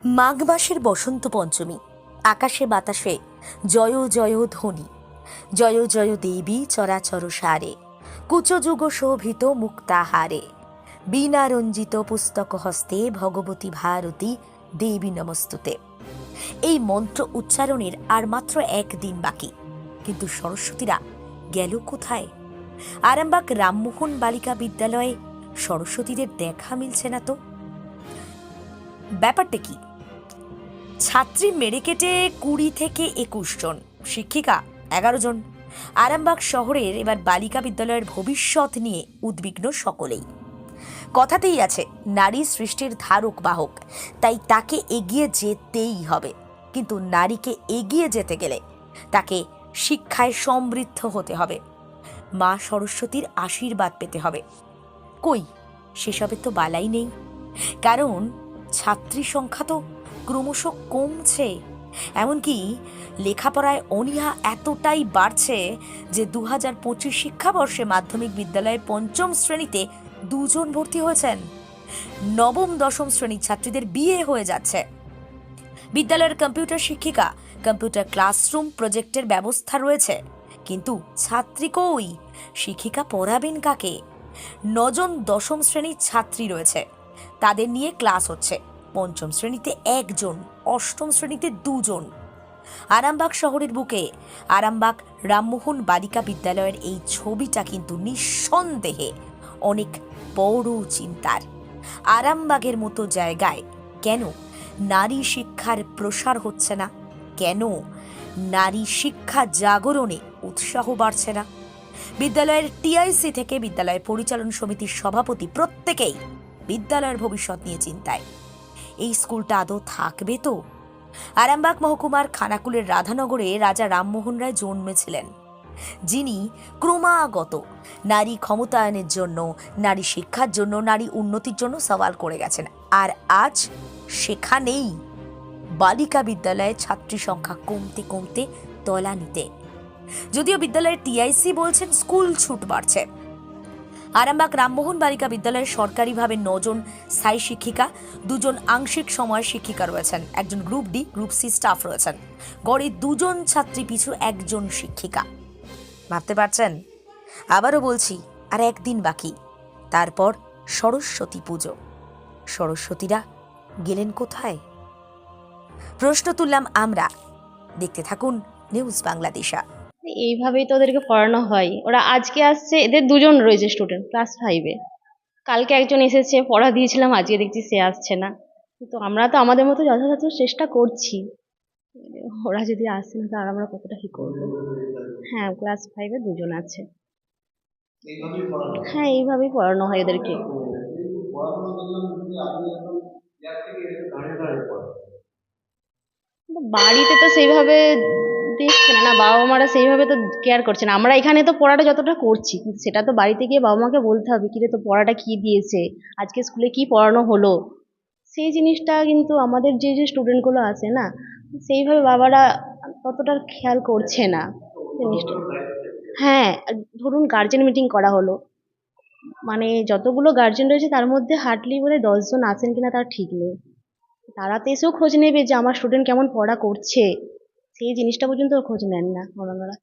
মাঘ মাসের বসন্ত পঞ্চমী, আকাশে বাতাসে জয় জয় ধ্বনি। জয় জয় দেবী চরাচর সারে, কুচযুগ শোভিত মুক্তাহারে। বীণা রঞ্জিত পুস্তক হস্তে ভগবতী ভারতী দেবী নমস্তুতে। এই মন্ত্র উচ্চারণের আর মাত্র একদিন বাকি, কিন্তু সরস্বতীরা গেল কোথায়? আরামবাগ রামমোহন বালিকা বিদ্যালয়ে সরস্বতীদের দেখা মিলছে না তো। ব্যাপারটা কি? ছাত্রী মেরে কেটে 20 থেকে 21 জন, শিক্ষিকা 11 জন। আরামবাগ শহরের এবার বালিকা বিদ্যালয়ের ভবিষ্যৎ নিয়ে উদ্বিগ্ন সকলেই। কথাতেই আছে নারী সৃষ্টির ধারক বাহক, তাই তাকে এগিয়ে যেতেই হবে। কিন্তু নারীকে এগিয়ে যেতে গেলে তাকে শিক্ষায় সমৃদ্ধ হতে হবে, মা সরস্বতীর আশীর্বাদ পেতে হবে। কই সেসবে তো বালাই নেই, কারণ ছাত্রী সংখ্যা তো ক্রমশ কমছে। এমনকি লেখাপড়ায় অনীহা এতটাই বাড়ছে যে 2025 শিক্ষাবর্ষে মাধ্যমিক বিদ্যালয়ের 5ম শ্রেণীতে 2 জন ভর্তি হয়েছেন। নবম দশম শ্রেণীর ছাত্রীদের বিয়ে হয়ে যাচ্ছে। বিদ্যালয়ের কম্পিউটার শিক্ষিকা, কম্পিউটার ক্লাসরুম প্রজেক্টের ব্যবস্থা রয়েছে, কিন্তু ছাত্রী কই? শিক্ষিকা পড়াবেন কাকে? 9 জন দশম শ্রেণীর ছাত্রী রয়েছে, তাদের নিয়ে ক্লাস হচ্ছে। 5ম শ্রেণীতে 1 জন, 8ম শ্রেণীতে 2 জন। আরামবাগ শহরের বুকে আরামবাগ রামমোহন বালিকা বিদ্যালয়ের এই ছবিটা কিন্তু নিঃসন্দেহে অনেক বড় চিন্তার। আরামবাগের মতো জায়গায় কেন নারী শিক্ষার প্রসার হচ্ছে না? কেন নারী শিক্ষা জাগরণে উৎসাহ বাড়ছে না? বিদ্যালয়ের টিআইসি থেকে বিদ্যালয় পরিচালন সমিতির সভাপতি প্রত্যেকেই বিদ্যালয়ের ভবিষ্যৎ নিয়ে চিন্তায়। এই স্কুলটা আদৌ থাকবে তো? আরামবাগ মহকুমার খানাকুলের রাধানগরে রাজা রামমোহন রায় জন্মেছিলেন, যিনি ক্রমাগত নারী ক্ষমতায়নের জন্য, নারী শিক্ষার জন্য, নারী উন্নতির জন্য সওয়াল করে গেছেন। আর আজ সেখানেই বালিকা বিদ্যালয়ে ছাত্রী সংখ্যা কমতে কমতে তলানিতে। যদিও বিদ্যালয়ের টিআইসি বলছেন স্কুল ছুট বাড়ছে। আরামবাগ রামমোহন বালিকা বিদ্যালয়ে সরকারিভাবে 9 জন স্থায়ী শিক্ষিকা, 2 জন আংশিক সময় শিক্ষিকা রয়েছেন, 1 জন group D group C staff রয়েছেন। গড়ে 2 জন ছাত্রী পিছু 1 জন শিক্ষিকা। ভাবতে পারছেন? আবারও বলছি, আর একদিন বাকি, তারপর সরস্বতী পুজো। সরস্বতীরা গেলেন কোথায়? প্রশ্ন তুললাম আমরা। দেখতে থাকুন নিউজ বাংলাদেশা। এইভাবেই তো ওদেরকে পড়ানো হয়। ওরা আজকে আসছে, এদের 2 জন রয়েছে স্টুডেন্ট ক্লাস 5-এ। কালকে একজন এসেছে, পড়া দিয়েছিলাম, আজকে দেখছি সে আসছে না। তো আমরা তো আমাদের মতো যথাযথ চেষ্টা করছি। ওরা যদি আসছে না, তাহলে আমরা কতটা কি করবো? হ্যাঁ, ক্লাস 5-এ 2 জন আছে। হ্যাঁ, এইভাবেই পড়ানো হয় এদেরকে। কিন্তু বাড়িতে তো সেইভাবে দেখছে না, বাবা মারা সেইভাবে তো কেয়ার করছে না। আমরা এখানে তো পড়াটা যতটা করছি, কিন্তু সেটা তো বাড়িতে গিয়ে বাবা মাকে বলতে হবে, কিরে তো পড়াটা কি দিয়েছে, আজকে স্কুলে কি পড়ানো হলো। সেই জিনিসটা কিন্তু আমাদের যে স্টুডেন্টগুলো আছে না, সেইভাবে বাবারা ততটা খেয়াল করছে না জিনিসটা। হ্যাঁ, ধরুন গার্জেন মিটিং করা হলো, মানে যতগুলো গার্জেন রয়েছে তার মধ্যে হার্ডলি বলে 10 জন আছেন কিনা তার ঠিক নেই। তারা তো এসেও খোঁজ নেবে যে আমার স্টুডেন্ট কেমন পড়া করছে, সেই জিনিসটা পর্যন্ত খোঁজ নেন না ওনারা।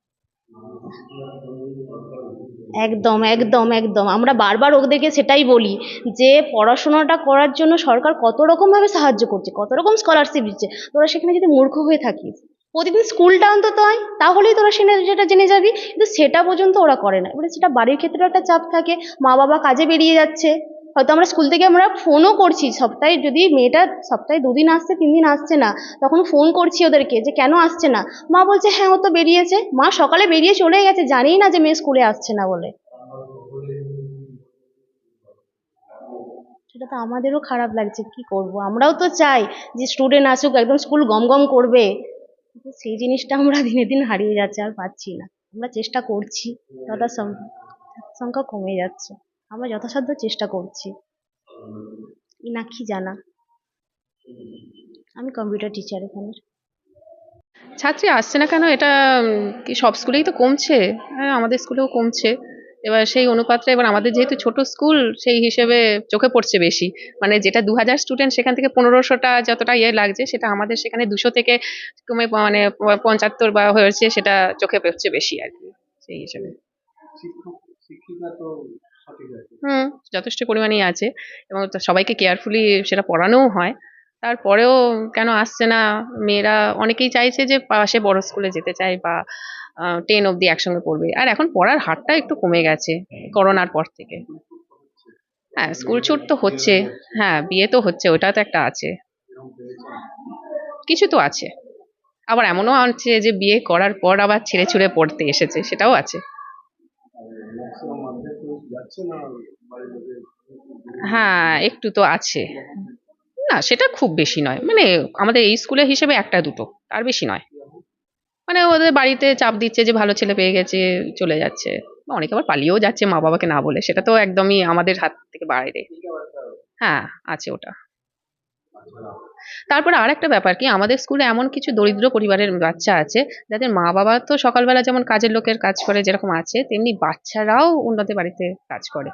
একদম একদম একদম, আমরা বারবার ওদেরকে সেটাই বলি যে পড়াশোনাটা করার জন্য সরকার কত রকম ভাবে সাহায্য করছে, কত রকম স্কলারশিপ দিচ্ছে। তোরা সেখানে যদি মূর্খ হয়ে থাকিস, প্রতিদিন স্কুলটা অন্তত হয়, তাহলেই তোরা সেটা জেনে যাবি। কিন্তু সেটা পর্যন্ত ওরা করে না। এবারে সেটা বাড়ির ক্ষেত্রেও একটা চাপ থাকে, মা বাবা কাজে বেরিয়ে যাচ্ছে, হয়তো আমরা স্কুল থেকে আমরা ফোনও করছি সপ্তাহে, যদি মেয়েটা সপ্তাহে 2 দিন আসছে 3 দিন আসছে না, তখন ফোন করছি ওদেরকে যে কেন আসছে না। মা বলছে হ্যাঁ ও তো বেরিয়েছে। মা সকালে বেরিয়ে চলে গেছে, জানেই না যে মেয়ে স্কুলে আসছে না বলে। সেটা তো আমাদেরও খারাপ লাগছে, কি করব? আমরাও তো চাই যে স্টুডেন্ট আসুক, একদম স্কুল গমগম করবে, কিন্তু সেই জিনিসটা আমরা দিনে দিন হারিয়ে যাচ্ছে, আর পাচ্ছি না। আমরা চেষ্টা করছি, তথা সংখ্যা কমে যাচ্ছে। আমরা যথাসাধ্য চেষ্টা করছি। ইনাক্ষী জানা, আমি কম্পিউটার টিচার এখানে। ছাত্রী আসছে না কেন, এটা কি সব স্কুলেই তো কমছে? হ্যাঁ, আমাদের স্কুলেও কমছে। এবার সেই অনুপাতটা এবার আমাদের যেহেতু ছোট স্কুল সেই হিসেবে চোখে পড়ছে বেশি। মানে যেটা 2000 স্টুডেন্ট সেখান থেকে 1500টা যতটা ইয়ে লাগছে সেটা আমাদের সেখানে 200 থেকে কমে মানে 75 বা হয়েছে, সেটা চোখে পড়ছে বেশি আর কি সেই হিসেবে। হুম, যথেষ্ট পরিমাণেই আছে এবং সবাইকে কেয়ারফুলি সেটা পড়ানোও হয়। তারপরেও কেন আসছে না, মেয়েরা অনেকেই চাইছে যে পাশে বড় স্কুলে যেতে চায় বা 10 অব্দি একসঙ্গে পড়বে। আর এখন পড়ার হারটা একটু কমে গেছে করোনার পর থেকে। হ্যাঁ, স্কুল ছুট তো হচ্ছে। হ্যাঁ, বিয়ে তো হচ্ছে, ওটা তো একটা আছে। কিছু তো আছে। আবার এমনও আছে যে বিয়ে করার পর আবার ছেড়ে ছুড়ে পড়তে এসেছে, সেটাও আছে। হ্যাঁ, একটু তো আছে। না, সেটা খুব বেশি নয়। মানে আমাদের এই স্কুলের হিসেবে ১টা ২টো, তার বেশি নয়। মানে ওদের বাড়িতে চাপ দিচ্ছে যে ভালো ছেলে পেয়ে গেছে, চলে যাচ্ছে। বা অনেকে আবার পালিয়েও যাচ্ছে মা-বাবাকে না বলে। সেটা তো একদমই আমাদের হাত থেকে বাইরে। হ্যাঁ, আছে ওটা। তারপরে আরেকটা ব্যাপার কি, আমাদের স্কুলে এমন কিছু দরিদ্র পরিবারের বাচ্চা আছে যাদের মা-বাবা তো সকালবেলা যেমন কাজের লোকের কাজ করে যেরকম আছে, তেমনি বাচ্চারাও অন্যদের বাড়িতে কাজ করে।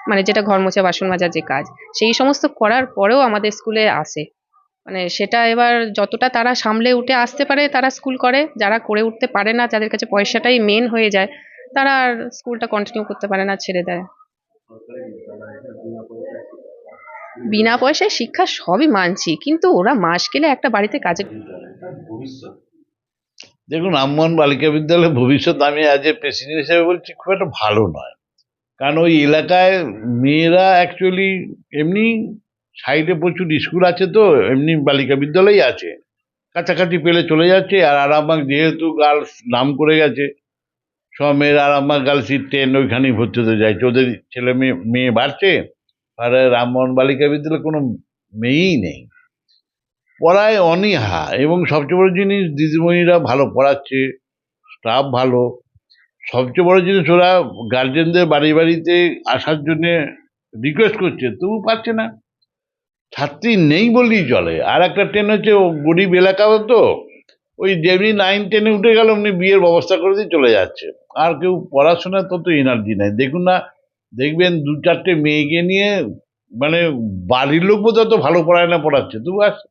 মানে যেটা ঘর মোছা, বাসন মাজার যে কাজ, সেই সমস্ত করার পরেও আমাদের স্কুলে আসে। মানে সেটা এবার যতটা তারা সামলে উঠে আসতে পারে তারা স্কুল করে, যারা করে উঠতে পারে না, যাদের কাছে পয়সাটাই মেন হয়ে যায়, তারা আর স্কুলটা কন্টিনিউ করতে পারে না, ছেড়ে দেয়। বিনা পয়সায় শিক্ষা সবই মানছি, কিন্তু ওরা মাস গেলে একটা বাড়িতে কাজে। দেখুন, রামমোহন বালিকা বিদ্যালয়ের ভবিষ্যৎ আমি অ্যাজ এ প্রেসিডেন্ট হিসেবে বলছি খুব একটা ভালো নয়। কারণ ওই এলাকায় মেয়েরা অ্যাকচুয়ালি এমনি সাইডে প্রচুর স্কুল আছে, তো এমনি বালিকা বিদ্যালয় আছে, কাছাকাছি পেলে চলে যাচ্ছে। আর আরামবাগ যেহেতু গার্লস নাম করে গেছে, সব মেয়েরা আরামবাগ গার্লস 10 ওইখানেই ভর্তি হতে চাইছে, ওদের ছেলে মেয়ে মেয়ে বাড়ছে। আর রামমোহন বালিকা বিদ্যালয়ে কোনো মেয়েই নেই, পড়ায় অনীহা। এবং সবচেয়ে বড় জিনিস, দিদিমণিরা ভালো পড়াচ্ছে, স্টাফ ভালো। সবচেয়ে বড় জিনিস, ওরা গার্জেনদের বাড়ি বাড়িতে আসার জন্যে রিকোয়েস্ট করছে, তবু পাচ্ছে না। ছাত্রী নেই বললেই চলে। আর একটা ট্রেন হচ্ছে, ও গরিব এলাকাও তো, ওই যেমনি 9-10-এ উঠে গেল অমনি বিয়ের ব্যবস্থা করে দিয়ে চলে যাচ্ছে। আর কেউ পড়াশোনার তত এনার্জি নাই। দেখুন না, দেখবেন 2-4টে মেয়েকে নিয়ে, মানে বাড়ির লোক বোধহয় তো ভালো পড়ায় না, পড়াচ্ছে তবু আসছে।